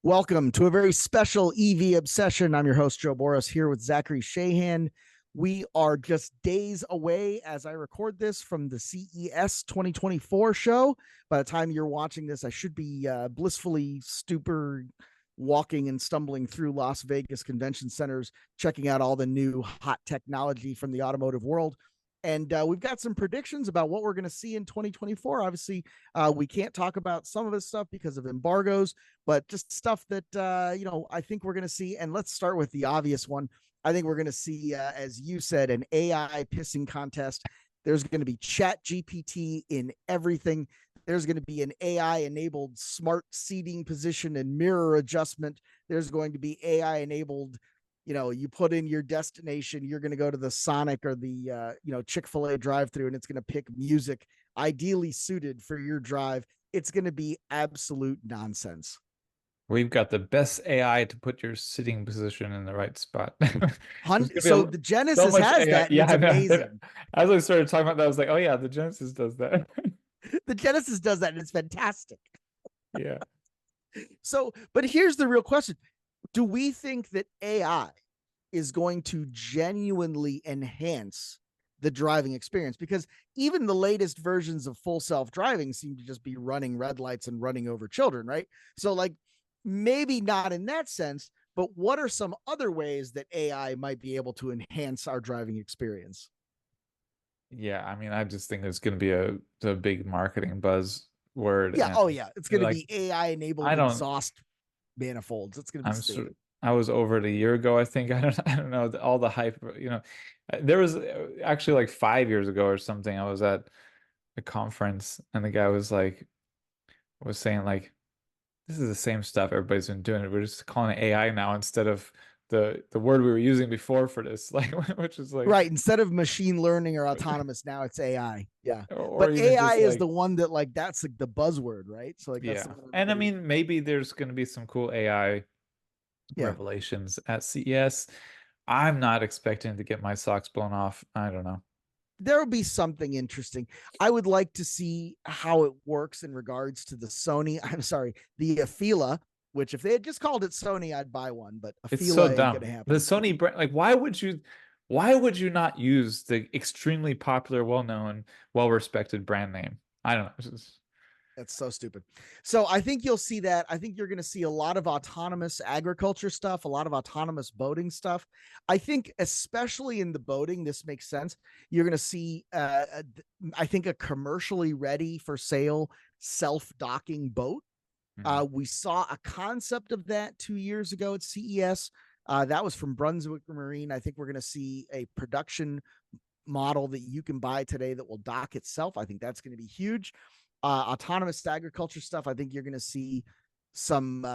Welcome to a very special EV Obsession. I'm your host, Joe Boris, here with Zachary Shahan. We are just days away as I record this from the CES 2024 show. By the time you're watching this, I should be blissfully stupor walking and stumbling through Las Vegas convention centers, checking out all the new hot technology from the automotive world. And we've got some predictions about what we're going to see in 2024. Obviously, we can't talk about some of this stuff because of embargoes, but just stuff that I think we're going to see. And let's start with the obvious one. I think we're going to see, as you said, an AI pissing contest. There's going to be Chat GPT in everything. There's going to be an AI enabled smart seating position and mirror adjustment. There's going to be AI enabled, you put in your destination, you're going to go to the Sonic or the Chick-fil-A drive-through, and it's going to pick music ideally suited for your drive. It's going to be absolute nonsense. We've got the best AI to put your sitting position in the right spot. So the So Genesis much has AI. that, and Yeah, it's I know. amazing. As I started talking about that, I was like, oh yeah, the Genesis does that. The Genesis does that, and it's fantastic. Yeah. So, but here's the real question. Do we think that AI is going to genuinely enhance the driving experience? Because even the latest versions of full self-driving seem to just be running red lights and running over children, right? So like maybe not in that sense, but what are some other ways that AI might be able to enhance our driving experience? Yeah, I mean, I just think it's going to be a big marketing buzzword, Yeah, oh and yeah, it's going to like be AI I enabled don't exhaust manifolds. It's going to be I'm sure stupid. I was over it a year ago, I think. I don't know all the hype, there was actually like 5 years ago or something. I was at a conference and the guy was saying like, this is the same stuff everybody's been doing. We're just calling it AI now instead of the word we were using before for this, like which is like, Right. Instead of machine learning or autonomous, now it's AI. Yeah. or But even AI just is the like, one that like that's like the buzzword, right? So like that's the yeah. one And I everybody. mean, maybe there's going to be some cool AI Yeah. revelations at CES. I'm not expecting to get my socks blown off. I don't know. There'll be something interesting. I would like to see how it works in regards to the Sony. I'm sorry, the Afila, which if they had just called it Sony, I'd buy one, but It's so Afila ain't gonna dumb. The happen. Sony brand, like, why would you not use the extremely popular, well-known, well-respected brand name? I don't know. That's so stupid. So I think you'll see that. I think you're going to see a lot of autonomous agriculture stuff, a lot of autonomous boating stuff. I think, especially in the boating, this makes sense. You're going to see, I think, a commercially ready for sale self docking boat. Mhm. We saw a concept of that 2 years ago at CES. That was from Brunswick Marine. I think we're going to see a production model that you can buy today that will dock itself. I think that's going to be huge. Autonomous agriculture stuff. I think you're going to see some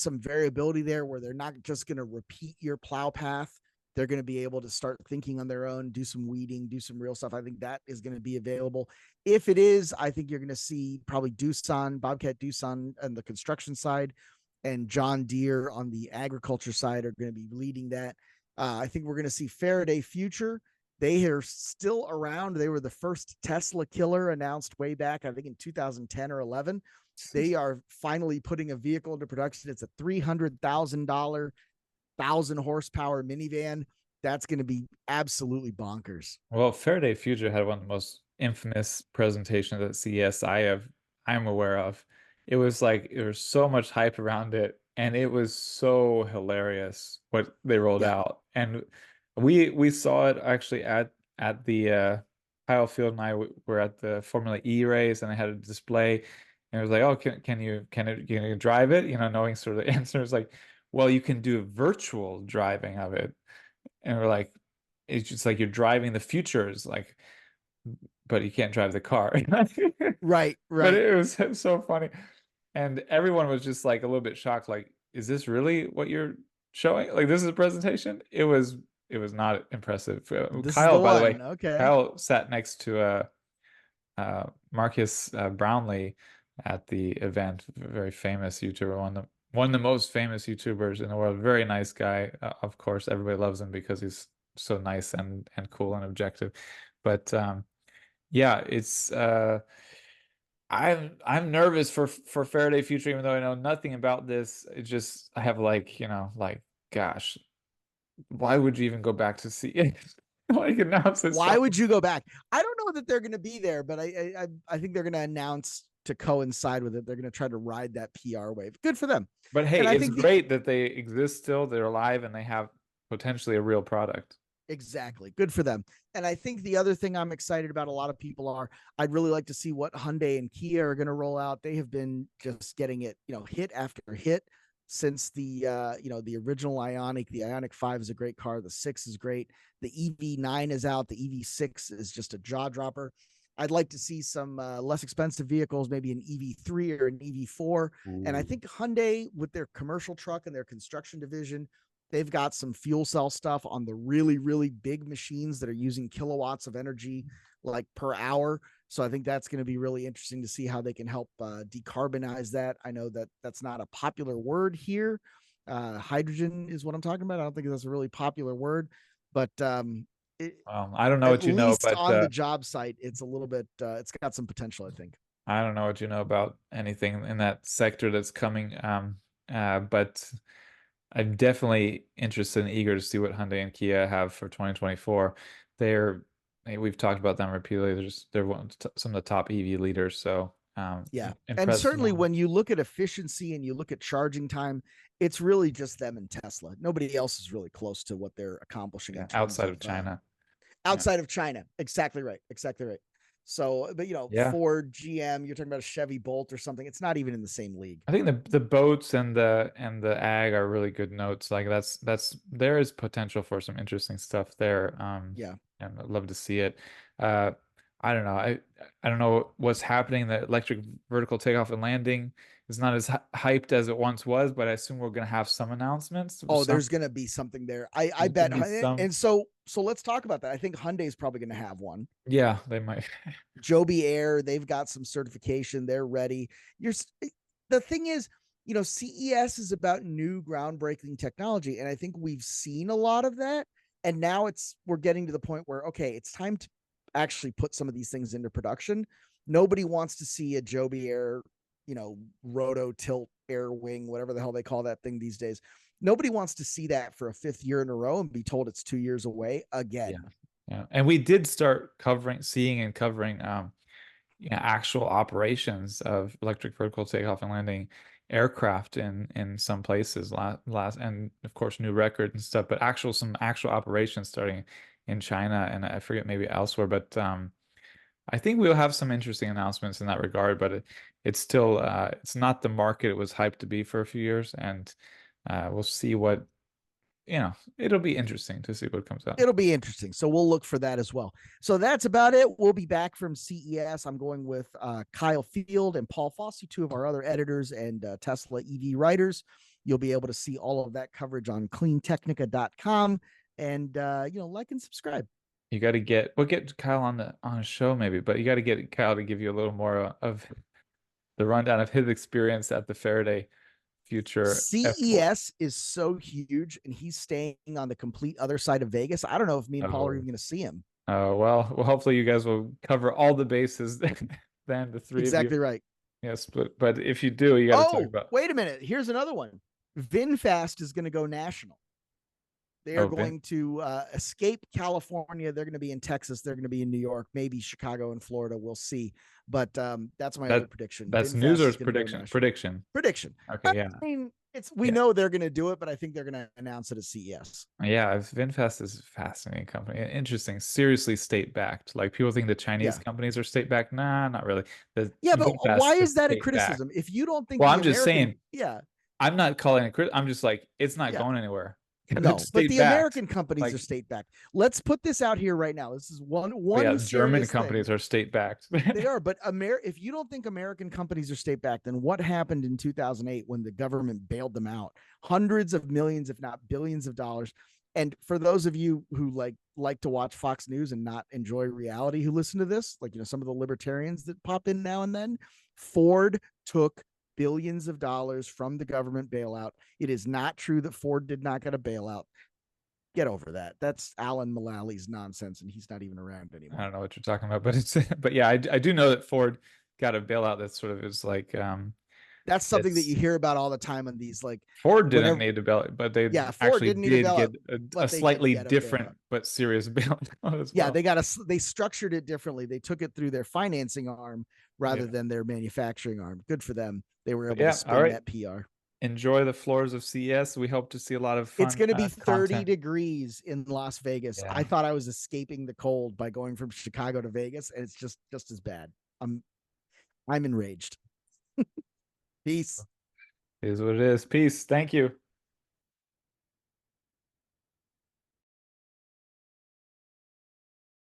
variability there where they're not just going to repeat your plow path. They're going to be able to start thinking on their own, do some weeding, do some real stuff. I think that is going to be available. If it is, I think you're going to see probably Doosan, Bobcat Doosan on the construction side, and John Deere on the agriculture side are going to be leading that. I think we're going to see Faraday Future. They are still around. They were the first Tesla killer announced way back, I think in 2010 or 11. They are finally putting a vehicle into production. It's a $300,000, 1,000 horsepower minivan. That's going to be absolutely bonkers. Well, Faraday Future had one of the most infamous presentations at CES I'm aware of. It was like there was so much hype around it, and it was so hilarious what they rolled Yeah. out. And we saw it actually at the Kyle Field and I were at the Formula E race, and I had a display, and it was like, oh, can you drive it? Knowing sort of the answer is like, well, you can do virtual driving of it, and we're like, it's just like you're driving the futures, like, but you can't drive the car. Right, But right. it was so funny. And everyone was just like a little bit shocked, like, is this really what you're showing? Like, this is a presentation? It was not impressive. This is the Kyle, by the way, one. Okay. Kyle sat next to Marcus Brownlee at the event, very famous YouTuber, one of the most famous YouTubers in the world. Very nice guy. Of course, everybody loves him because he's so nice and cool and objective. But yeah, I'm nervous for Faraday Future, even though I know nothing about this. It just I have like, like, gosh, why would you even go back to CES? Like announce this Why stuff? would you go back? I don't know that they're going to be there, but I think they're going to announce to coincide with it. They're going to try to ride that PR wave. Good for them. But And hey, I it's think the great that they exist still, they're alive, and they have potentially a real product. Exactly. Good for them. And I think the other thing I'm excited about, a lot of people are, I'd really like to see what Hyundai and Kia are going to roll out. They have been just getting it, hit after hit since the original Ionic. The Ionic 5 is a great car. The 6 is great. The EV9 is out. The EV6 is just a jaw dropper. I'd like to see some less expensive vehicles, maybe an EV3 or an EV4. And I Ooh. think Hyundai, with their commercial truck and their construction division, they've got some fuel cell stuff on the really, really big machines that are using kilowatts of energy like per hour. So I think that's going to be really interesting to see how they can help decarbonize that. I know that that's not a popular word here. Hydrogen is what I'm talking about. I don't think that's a really popular word, but I don't know at what you know, least but on the job site, it's a little bit, it's got some potential, I think. I don't know what you know about anything in that sector that's coming. But I'm definitely interested and eager to see what Hyundai and Kia have for 2024. They're, we've talked about them repeatedly. They're some of the top EV leaders. So Yeah. And impressed. certainly when you look at efficiency and you look at charging time, it's really just them and Tesla. Nobody else is really close to what they're accomplishing Yeah, in terms outside of of China. Yeah. outside of China. Exactly right. Exactly right. So, but Yeah. Ford, GM, you're talking about a Chevy Bolt or something. It's not even in the same league. I think the boats and the ag are really good notes. Like that's there is potential for some interesting stuff there. Yeah. And I'd love to see it. Uh, I don't know. I don't know what's happening. The electric vertical takeoff and landing is not as hyped as it once was, but I assume we're gonna have some announcements. Oh, Some there's going to be something there. I there's gonna bet. be some. And so let's talk about that. I think Hyundai is probably going to have one. Yeah, they might. Joby Air, they've got some certification. They're ready. The thing is, CES is about new groundbreaking technology. And I think we've seen a lot of that. And now we're getting to the point where, okay, it's time to actually put some of these things into production. Nobody wants to see a Joby Air, roto tilt air wing, whatever the hell they call that thing these days. Nobody wants to see that for a fifth year in a row and be told it's 2 years away Yeah. again. Yeah. And we did start seeing and covering actual operations of electric vertical takeoff and landing aircraft in some places last and of course new records and stuff, but some actual operations starting in China and I forget maybe elsewhere, but I think we'll have some interesting announcements in that regard, but it's still it's not the market it was hyped to be for a few years, and we'll see what it'll be interesting to see what comes out. It'll be interesting. So we'll look for that as well. So that's about it. We'll be back from CES. I'm going with Kyle Field and Paul Fossey, two of our other editors and Tesla EV writers. You'll be able to see all of that coverage on CleanTechnica.com and like and subscribe. You got to we'll get Kyle on a show maybe, but you got to get Kyle to give you a little more of the rundown of his experience at the Faraday Future F1. CES is so huge, and he's staying on the complete other side of Vegas. I don't know if me and Paul are Oh, even going to see him. well, hopefully you guys will cover all the bases then the three of you. Exactly right. Yeah, split. But if you do, you got to talk Oh, about. wait a minute. Here's another one. Vinfast is going to go national. They are Oh, Vin. going to escape California. They're going to be in Texas. They're going to be in New York, maybe Chicago and Florida. We'll see. But that's my other prediction. That's news VinFast or is it's going to go prediction? national. Prediction. Prediction. Okay, I yeah. mean, we Yeah. know they're going to do it, but I think they're going to announce it at CES. Yeah, Vinfast is a fascinating company. Interesting. Seriously state backed. Like people think the Chinese Yeah. companies are state backed. Nah, not really. The Yeah, but why Vinfast is is that a state backed. criticism? If you don't think Well, the I'm just American, saying, yeah, I'm not calling it I'm just like, it's not yeah, going anywhere. It's no, but state the backed. American companies are Like, state backed. Let's put this out here right now. This is oh yeah, one German serious thing. companies are state backed. They are, but if you don't think American companies are state backed, then what happened in 2008 when the government bailed them out? Hundreds of millions, if not billions of dollars. And for those of you who like to watch Fox News and not enjoy reality, who listen to this, like some of the libertarians that pop in now and then, Ford took billions of dollars from the government bailout. It is not true that Ford did not get a bailout. Get over that. That's Alan Mullally's nonsense, and he's not even around I anymore. don't know what you're talking about, but but yeah, I do know that Ford got a bailout that sort of is like That's something that it's you hear about all the time on these, like, Ford didn't whenever. need a bailout, but they Yeah, Ford actually didn't need a did bailout, get a but they did slightly get a bailout. different but serious bailout as Yeah, well. they structured it differently. They took it through their financing arm rather Yeah. than their manufacturing arm. Good for them. They were But able to yeah, all spin right. that PR. Enjoy the floors of CES. We hope to see a lot of It's fun going to be 30 content. degrees in Las Vegas. Yeah. I thought I was escaping the cold by going from Chicago to Vegas, and it's just as bad. I'm enraged. Peace. It is what it is. Peace. Thank you.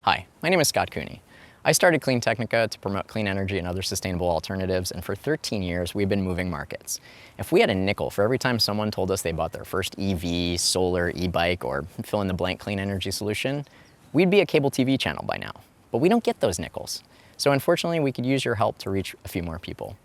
Hi, my name is Scott Cooney. I started CleanTechnica to promote clean energy and other sustainable alternatives, and for 13 years we've been moving markets. If we had a nickel for every time someone told us they bought their first EV, solar, e-bike, or fill in the blank clean energy solution, we'd be a cable TV channel by now. But we don't get those nickels. So unfortunately, we could use your help to reach a few more people.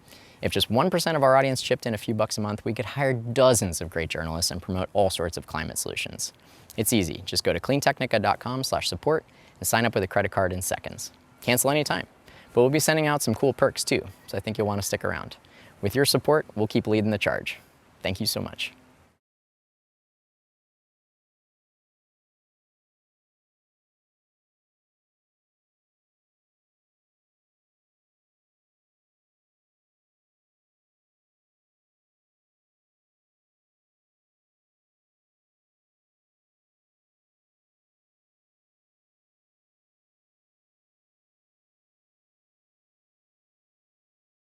If just 1% of our audience chipped in a few bucks a month, we could hire dozens of great journalists and promote all sorts of climate solutions. It's easy. Just go to cleantechnica.com/support and sign up with a credit card in seconds. Cancel anytime. But we'll be sending out some cool perks too, so I think you'll want to stick around. With your support, we'll keep leading the charge. Thank you so much.